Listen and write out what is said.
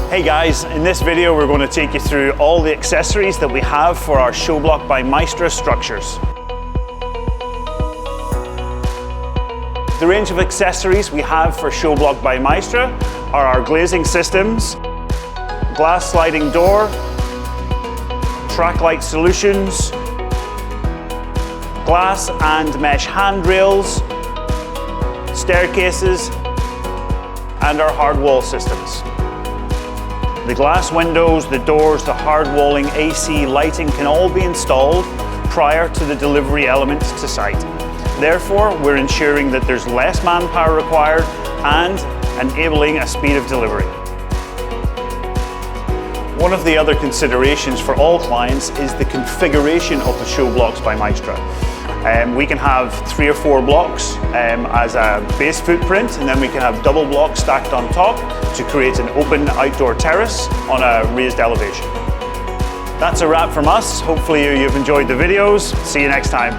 Hey guys, in this video we're going to take you through all the accessories that we have for our Showblock by Maestra structures. The range of accessories we have for Showblock by Maestra are our glazing systems, glass sliding door, track light solutions, glass and mesh handrails, staircases, and our hard wall systems. The glass windows, the doors, the hard walling, AC, lighting can all be installed prior to the delivery element to site. Therefore, we're ensuring that there's less manpower required and enabling a speed of delivery. One of the other considerations for all clients is the configuration of the Showblocks by Maestra. We can have 3 or 4 blocks as a base footprint, and then we can have double blocks stacked on top to create an open outdoor terrace on a raised elevation. That's a wrap from us. Hopefully you've enjoyed the videos. See you next time.